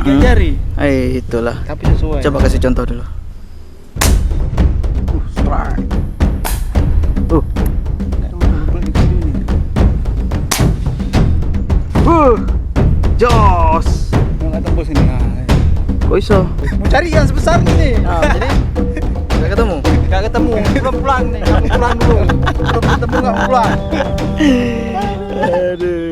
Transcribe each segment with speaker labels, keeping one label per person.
Speaker 1: jari.
Speaker 2: Itulah.
Speaker 1: Tapi sesuai.
Speaker 2: Coba kasih contoh dulu.
Speaker 1: Strike.
Speaker 2: Uh. Jos.
Speaker 1: Nggak tembus ini.
Speaker 2: Kok iso?
Speaker 1: Mau cari yang sebesar ini.
Speaker 2: Nah, jadi nggak ketemu.
Speaker 1: Nggak ketemu. Belum pulang nih. Kamu pulang dulu. Belum ketemu nggak pulang.
Speaker 2: Aduh.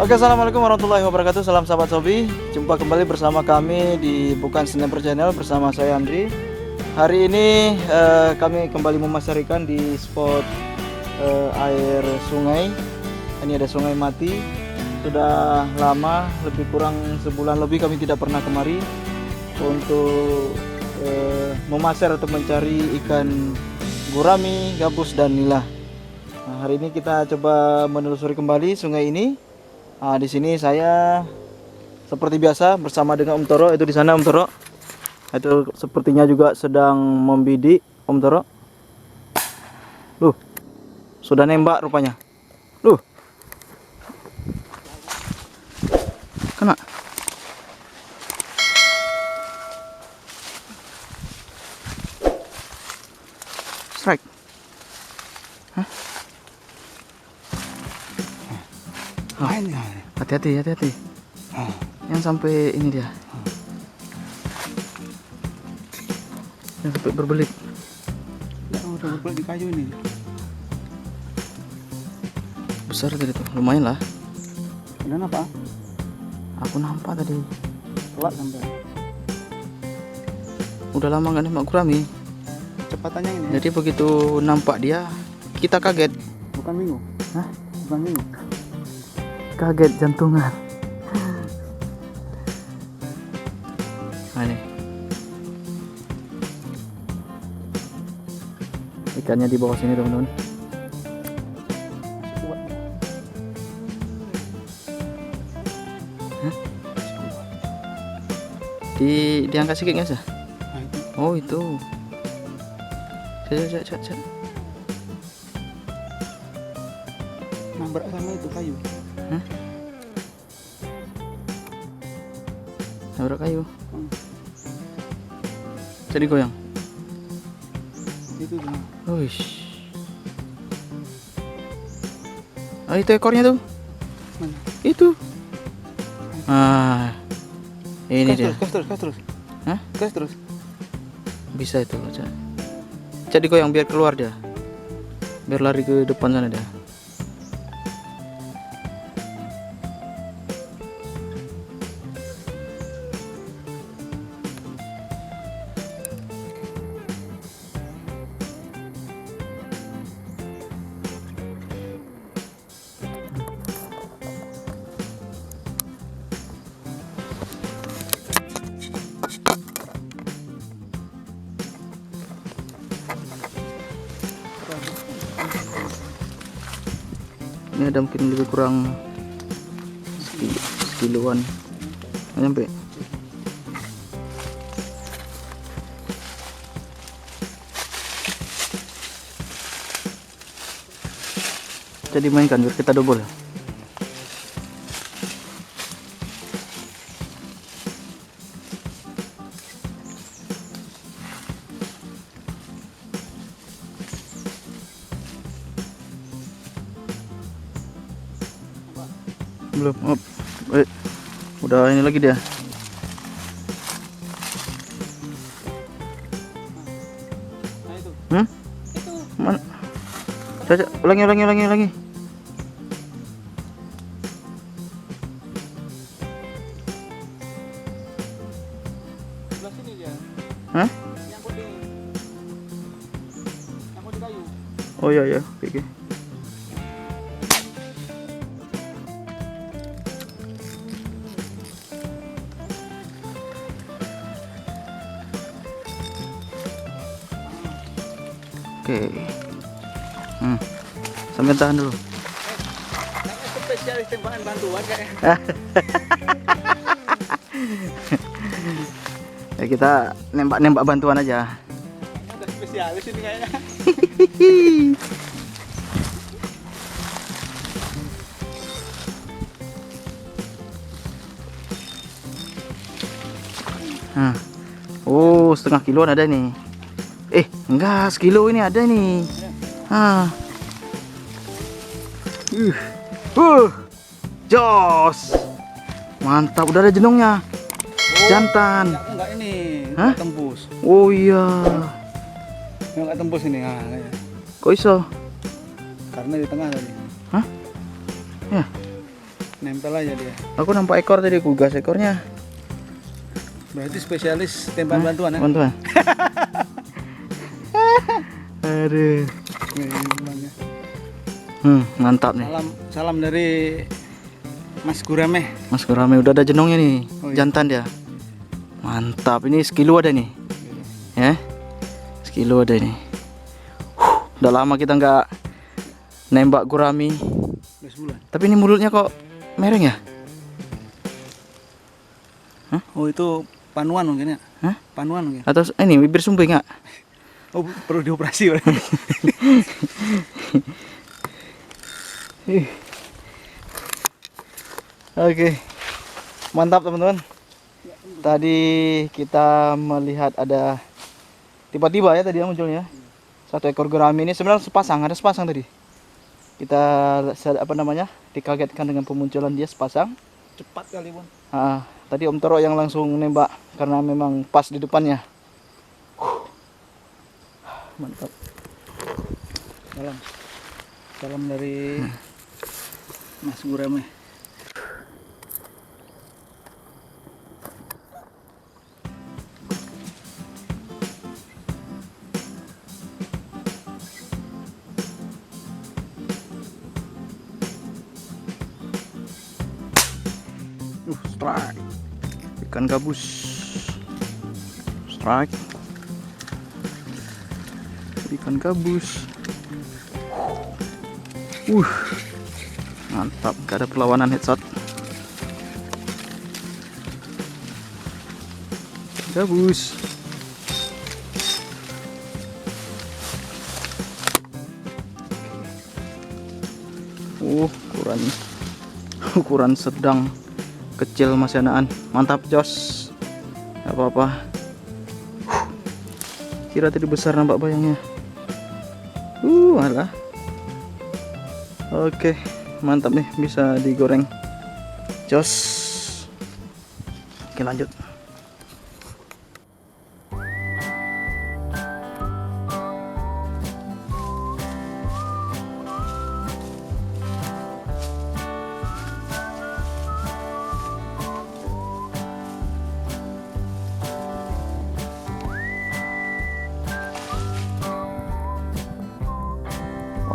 Speaker 2: Oke, assalamualaikum warahmatullahi wabarakatuh. Salam sahabat Sobi. Jumpa kembali bersama kami di Bukan Sniper Channel bersama saya Andri. Hari ini kami kembali memasar ikan di spot air sungai. Ini ada sungai mati. Sudah lama, lebih kurang sebulan lebih kami tidak pernah kemari untuk memasar atau mencari ikan gurami, gabus dan nila. Nah, hari ini kita coba menelusuri kembali sungai ini. Nah, di sini saya seperti biasa bersama dengan Om Toro. Itu di sana Om Toro. Itu sepertinya juga sedang membidik Om Toro. Sudah nembak rupanya. Kena. Strike. Hah? Hati-hati. Yang sampai ini dia. Yang sampai berbelit.
Speaker 1: Udah berbelit di kayu ini.
Speaker 2: Besar tadi tuh, lumayan lah.
Speaker 1: Udah apa?
Speaker 2: Aku nampak tadi.
Speaker 1: Telat sampai.
Speaker 2: Udah lama nggak nembak gurami.
Speaker 1: Cepatannya ini.
Speaker 2: Jadi begitu nampak dia, kita kaget.
Speaker 1: Bukan bingung.
Speaker 2: Hah?
Speaker 1: Bukan bingung.
Speaker 2: Kaget jantungan. Nah, ini ikannya di bawah sini teman-teman. Diangkat sedikit nggak sih?
Speaker 1: Nah, itu.
Speaker 2: Oh itu. Cak.
Speaker 1: Nabrak sama itu kayu.
Speaker 2: Hah? Nabrak kayu. Jadi goyang.
Speaker 1: Itu tuh.
Speaker 2: Wish. Oh, itu ekornya tuh.
Speaker 1: Mana?
Speaker 2: Itu. Ini dia.
Speaker 1: Gas terus.
Speaker 2: Hah?
Speaker 1: Gas terus.
Speaker 2: Bisa itu, Cak. Jadi goyang biar keluar dia. Biar lari ke depan sana dia. Ini ada mungkin lebih kurang sekiloan, nggak nyampe. Jadi mainkan biar kita double. Belum. Udah ini lagi dia.
Speaker 1: Nah itu.
Speaker 2: Itu. Mana? Coba ulangi.
Speaker 1: Sebelah sini dia.
Speaker 2: Hah?
Speaker 1: Nyangkut di kayu.
Speaker 2: Oh iya ya, oke. Oke. Sambil tahan dulu.
Speaker 1: Spesialis tembakan bantuan kayak.
Speaker 2: Ya kita nembak bantuan aja.
Speaker 1: Ada spesialis ini kayaknya.
Speaker 2: Oh, setengah kiloan ada nih. Enggak, sekilo ini ada nih. Jos. Mantap, udah ada jenongnya. Jantan.
Speaker 1: Enggak ini,
Speaker 2: Hah?
Speaker 1: enggak tembus.
Speaker 2: Oh iya.
Speaker 1: Enggak tembus ini. Kayak.
Speaker 2: Kok iso?
Speaker 1: Karena di tengah tadi.
Speaker 2: Hah? Ya.
Speaker 1: Nempel aja dia.
Speaker 2: Aku nampak ekor tadi, aku gas ekornya.
Speaker 1: Berarti spesialis tembakan bantuan ya?
Speaker 2: Bantuan. Aduh. Mantap nih.
Speaker 1: Salam dari Mas Gurame.
Speaker 2: Mas Gurame udah ada jenongnya nih.
Speaker 1: Oh, iya.
Speaker 2: Jantan dia. Mantap. Ini sekilo ada nih. Ya. Sekilo ada nih. Udah lama kita nggak nembak gurami.
Speaker 1: Udah sebulan.
Speaker 2: Tapi ini mulutnya kok mereng ya?
Speaker 1: Oh itu panuan mungkin ya?
Speaker 2: Hah?
Speaker 1: Panuan mungkin.
Speaker 2: Atau ini bibir sumbing nggak?
Speaker 1: Oh perlu dioperasi berarti.
Speaker 2: Oke. Mantap teman-teman. Tadi kita melihat ada tiba-tiba ya tadi yang munculnya. Satu ekor gurami ini sebenarnya ada sepasang tadi. Kita dikagetkan dengan pemunculan dia sepasang.
Speaker 1: Cepat kali Bun.
Speaker 2: Tadi Om Toro yang langsung nembak karena memang pas di depannya. Mantap.
Speaker 1: Salam dari Mas Gurame.
Speaker 2: Strike. Ikan gabus. Strike. Ikan gabus. Mantap, gak ada perlawanan headshot. Gabus. Ukuran sedang, kecil masih anaan. Mantap Jos. Gak apa-apa. Kira tadi besar nampak bayangnya. Alah. Oke, mantap nih, bisa digoreng. Jos. Oke, lanjut.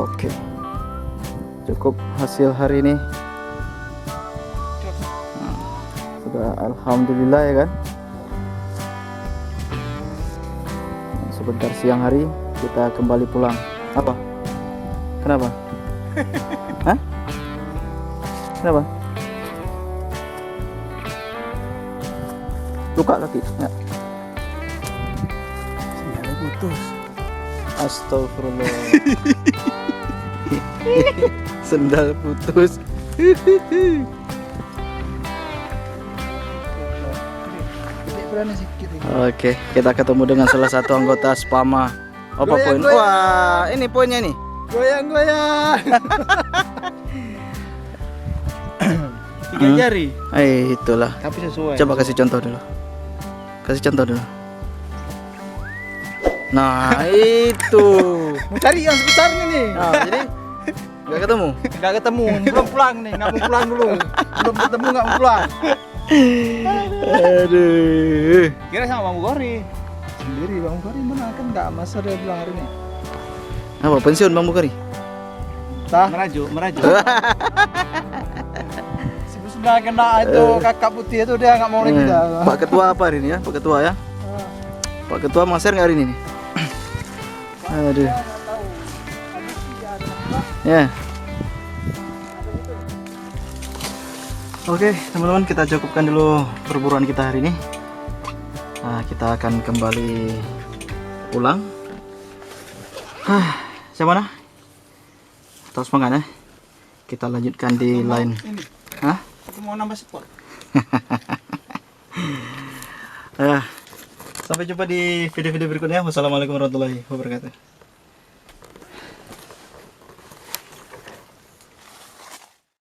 Speaker 2: Oke, cukup hasil hari ini. Sudah alhamdulillah ya kan. Sebentar siang hari kita kembali pulang. Apa? Kenapa? Hah? Kenapa? Luka kaki? Enggak.
Speaker 1: Sinyalnya putus.
Speaker 2: Astagfirullah. Sendal putus. Oke, kita ketemu dengan salah satu anggota Spama. Apa poin? Wah, ini poinnya nih.
Speaker 1: Goyang-goyang. 3 jari.
Speaker 2: Itulah.
Speaker 1: Tapi sesuai.
Speaker 2: Coba kasih contoh dulu. Kasih contoh dulu. Nah, itu.
Speaker 1: Mau cari yang sebesar nih.
Speaker 2: Nah, jadi nggak ketemu.
Speaker 1: Nggak ketemu, belum pulang nih, nggak mau pulang dulu. Belum ketemu nggak mau pulang.
Speaker 2: Aduh.
Speaker 1: Kira sama Bang Gori. Sendiri Bang Gori mana kan nggak masa dia bilang hari ini.
Speaker 2: Apa pensiun Bang Bukhari?
Speaker 1: Merajuk. Sebelah kena itu kakak putih itu dia nggak mau lagi dah.
Speaker 2: Pak Ketua apa hari ini ya? Pak Ketua ya? Pak Ketua maser nggak hari ini nih? Aduh. Ya. Oke, teman-teman, kita cukupkan dulu perburuan kita hari ini. Nah, kita akan kembali pulang. Siapa mana? Tahu semangat ya? Kita lanjutkan di lain.
Speaker 1: Ini.
Speaker 2: Hah?
Speaker 1: Aku mau nambah spot.
Speaker 2: Sampai jumpa di video-video berikutnya. Wassalamualaikum warahmatullahi wabarakatuh.